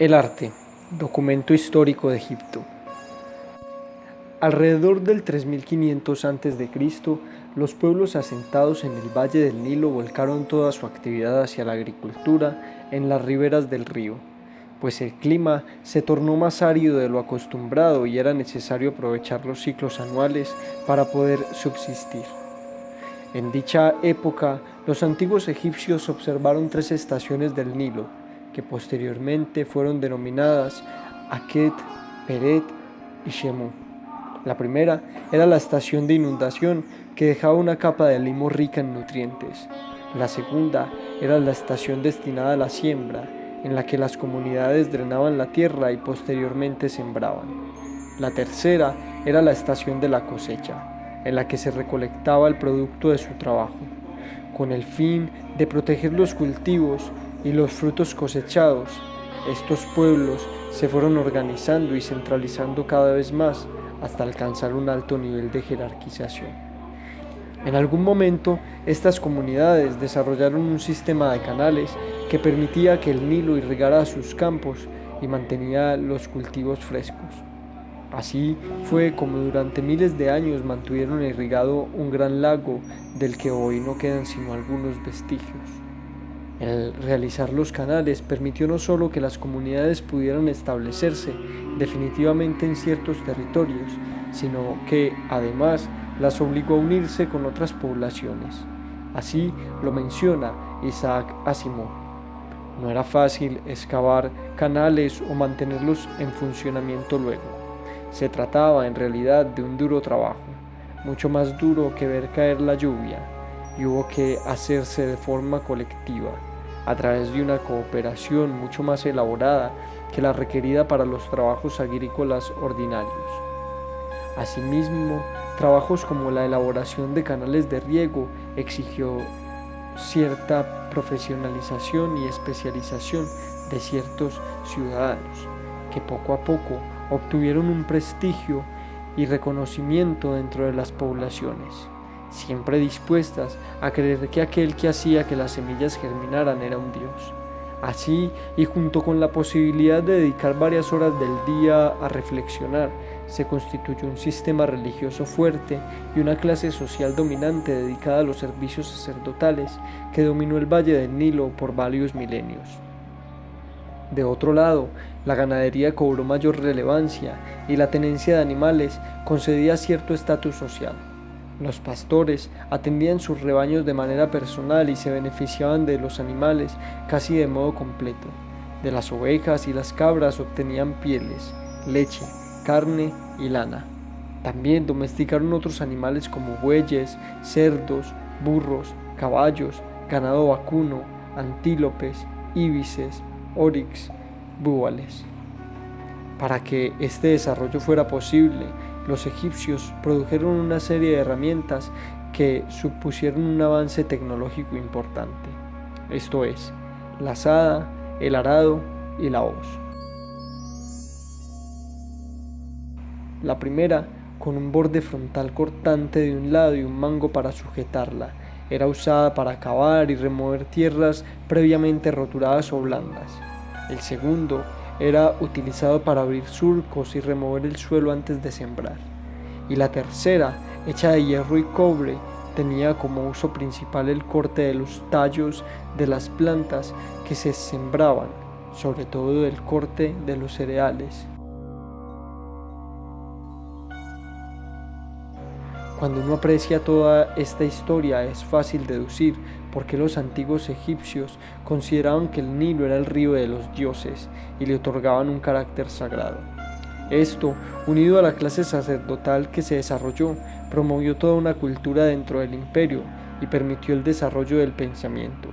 El arte, documento histórico de Egipto. Alrededor del 3500 a.C., los pueblos asentados en el valle del Nilo volcaron toda su actividad hacia la agricultura en las riberas del río, pues el clima se tornó más árido de lo acostumbrado y era necesario aprovechar los ciclos anuales para poder subsistir. En dicha época, los antiguos egipcios observaron 3 estaciones del Nilo, que posteriormente fueron denominadas Akhet, Peret y Shemu. La primera era la estación de inundación, que dejaba una capa de limo rica en nutrientes. La segunda era la estación destinada a la siembra, en la que las comunidades drenaban la tierra y posteriormente sembraban. La tercera era la estación de la cosecha, en la que se recolectaba el producto de su trabajo. Con el fin de proteger los cultivos y los frutos cosechados, estos pueblos se fueron organizando y centralizando cada vez más hasta alcanzar un alto nivel de jerarquización. En algún momento, estas comunidades desarrollaron un sistema de canales que permitía que el Nilo irrigara sus campos y mantenía los cultivos frescos. Así fue como durante miles de años mantuvieron irrigado un gran lago del que hoy no quedan sino algunos vestigios. El realizar los canales permitió no solo que las comunidades pudieran establecerse definitivamente en ciertos territorios, sino que, además, las obligó a unirse con otras poblaciones. Así lo menciona Isaac Asimov. No era fácil excavar canales o mantenerlos en funcionamiento luego. Se trataba en realidad de un duro trabajo, mucho más duro que ver caer la lluvia, y hubo que hacerse de forma colectiva, a través de una cooperación mucho más elaborada que la requerida para los trabajos agrícolas ordinarios. Asimismo, trabajos como la elaboración de canales de riego exigió cierta profesionalización y especialización de ciertos ciudadanos, que poco a poco obtuvieron un prestigio y reconocimiento dentro de las poblaciones, siempre dispuestas a creer que aquel que hacía que las semillas germinaran era un dios. Así, y junto con la posibilidad de dedicar varias horas del día a reflexionar, se constituyó un sistema religioso fuerte y una clase social dominante dedicada a los servicios sacerdotales que dominó el valle del Nilo por varios milenios. De otro lado, la ganadería cobró mayor relevancia y la tenencia de animales concedía cierto estatus social. Los pastores atendían sus rebaños de manera personal y se beneficiaban de los animales casi de modo completo. De las ovejas y las cabras obtenían pieles, leche, carne y lana. También domesticaron otros animales como bueyes, cerdos, burros, caballos, ganado vacuno, antílopes, íbices, oryx, búbales. Para que este desarrollo fuera posible, los egipcios produjeron una serie de herramientas que supusieron un avance tecnológico importante, esto es, la azada, el arado y la hoz. La primera, con un borde frontal cortante de un lado y un mango para sujetarla, era usada para cavar y remover tierras previamente roturadas o blandas. El segundo era utilizado para abrir surcos y remover el suelo antes de sembrar. Y la tercera, hecha de hierro y cobre, tenía como uso principal el corte de los tallos de las plantas que se sembraban, sobre todo el corte de los cereales. Cuando uno aprecia toda esta historia, es fácil deducir por qué los antiguos egipcios consideraban que el Nilo era el río de los dioses y le otorgaban un carácter sagrado. Esto, unido a la clase sacerdotal que se desarrolló, promovió toda una cultura dentro del imperio y permitió el desarrollo del pensamiento.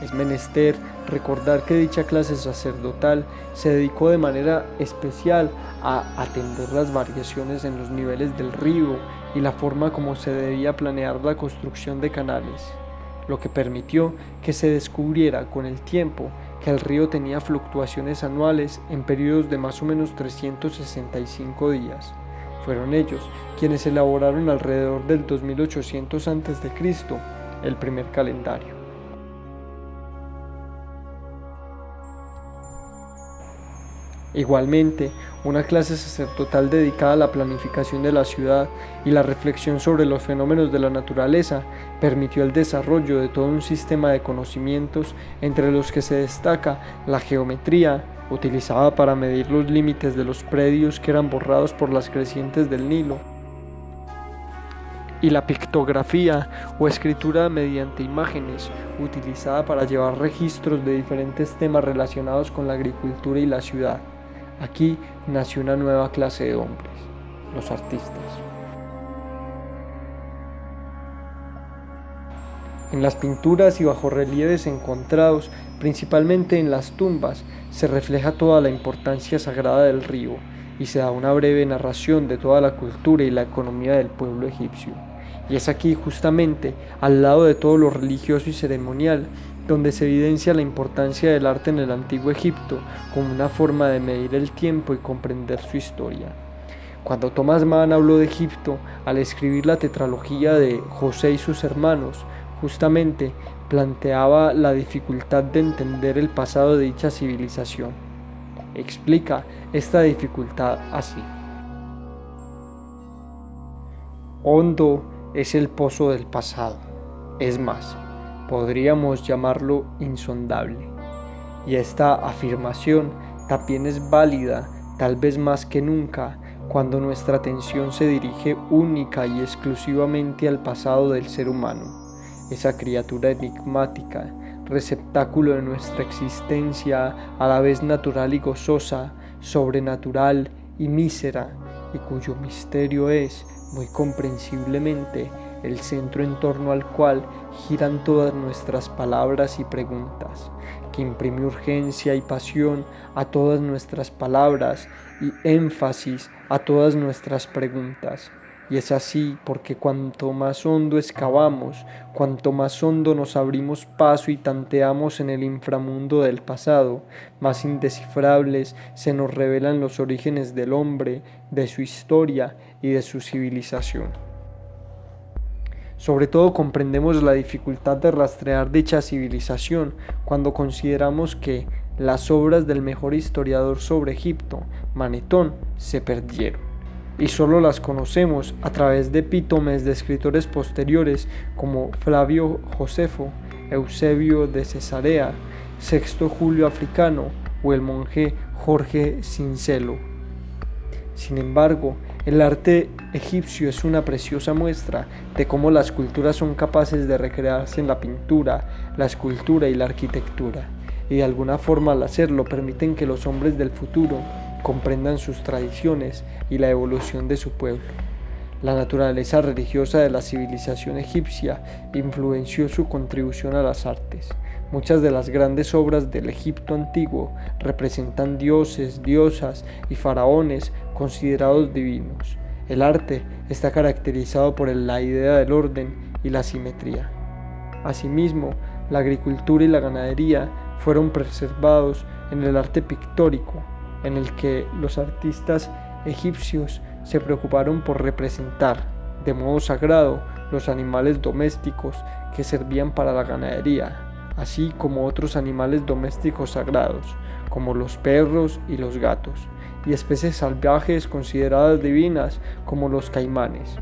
Es menester recordar que dicha clase sacerdotal se dedicó de manera especial a atender las variaciones en los niveles del río y la forma como se debía planear la construcción de canales, lo que permitió que se descubriera con el tiempo que el río tenía fluctuaciones anuales en periodos de más o menos 365 días. Fueron ellos quienes elaboraron alrededor del 2800 a.C. el primer calendario. Igualmente, una clase sacerdotal dedicada a la planificación de la ciudad y la reflexión sobre los fenómenos de la naturaleza permitió el desarrollo de todo un sistema de conocimientos entre los que se destaca la geometría, utilizada para medir los límites de los predios que eran borrados por las crecientes del Nilo, y la pictografía o escritura mediante imágenes, utilizada para llevar registros de diferentes temas relacionados con la agricultura y la ciudad. Aquí nació una nueva clase de hombres, los artistas. En las pinturas y bajorrelieves encontrados, principalmente en las tumbas, se refleja toda la importancia sagrada del río y se da una breve narración de toda la cultura y la economía del pueblo egipcio. Y es aquí justamente, al lado de todo lo religioso y ceremonial, donde se evidencia la importancia del arte en el antiguo Egipto como una forma de medir el tiempo y comprender su historia. Cuando Thomas Mann habló de Egipto al escribir la tetralogía de José y sus hermanos, justamente planteaba la dificultad de entender el pasado de dicha civilización. Explica esta dificultad así: hondo es el pozo del pasado, es más, podríamos llamarlo insondable. Y esta afirmación también es válida, tal vez más que nunca, cuando nuestra atención se dirige única y exclusivamente al pasado del ser humano, esa criatura enigmática, receptáculo de nuestra existencia, a la vez natural y gozosa, sobrenatural y mísera, y cuyo misterio es, muy comprensiblemente, el centro en torno al cual giran todas nuestras palabras y preguntas, que imprime urgencia y pasión a todas nuestras palabras y énfasis a todas nuestras preguntas. Y es así porque cuanto más hondo excavamos, cuanto más hondo nos abrimos paso y tanteamos en el inframundo del pasado, más indescifrables se nos revelan los orígenes del hombre, de su historia y de su civilización. Sobre todo comprendemos la dificultad de rastrear dicha civilización cuando consideramos que las obras del mejor historiador sobre Egipto, Manetón, se perdieron, y solo las conocemos a través de epítomes de escritores posteriores como Flavio Josefo, Eusebio de Cesarea, Sexto Julio Africano o el monje Jorge Sincelo. Sin embargo, el arte egipcio es una preciosa muestra de cómo las culturas son capaces de recrearse en la pintura, la escultura y la arquitectura, y de alguna forma al hacerlo permiten que los hombres del futuro comprendan sus tradiciones y la evolución de su pueblo. La naturaleza religiosa de la civilización egipcia influenció su contribución a las artes. Muchas de las grandes obras del Egipto antiguo representan dioses, diosas y faraones considerados divinos. El arte está caracterizado por la idea del orden y la simetría. Asimismo, la agricultura y la ganadería fueron preservados en el arte pictórico, en el que los artistas egipcios se preocuparon por representar de modo sagrado los animales domésticos que servían para la ganadería, así como otros animales domésticos sagrados, como los perros y los gatos, y especies salvajes consideradas divinas como los caimanes.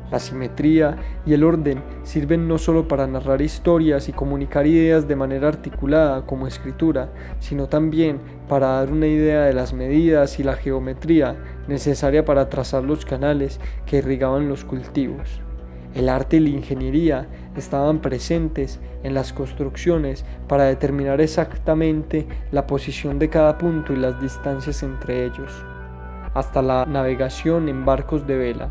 La simetría y el orden sirven no solo para narrar historias y comunicar ideas de manera articulada como escritura, sino también para dar una idea de las medidas y la geometría necesaria para trazar los canales que irrigaban los cultivos. El arte y la ingeniería estaban presentes en las construcciones para determinar exactamente la posición de cada punto y las distancias entre ellos, hasta la navegación en barcos de vela,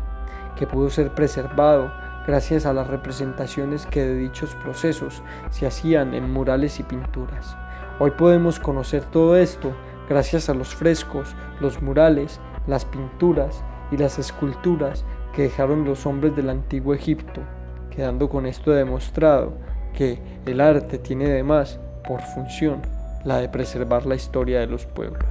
que pudo ser preservado gracias a las representaciones que de dichos procesos se hacían en murales y pinturas. Hoy podemos conocer todo esto gracias a los frescos, los murales, las pinturas y las esculturas que dejaron los hombres del antiguo Egipto, quedando con esto demostrado que el arte tiene además por función la de preservar la historia de los pueblos.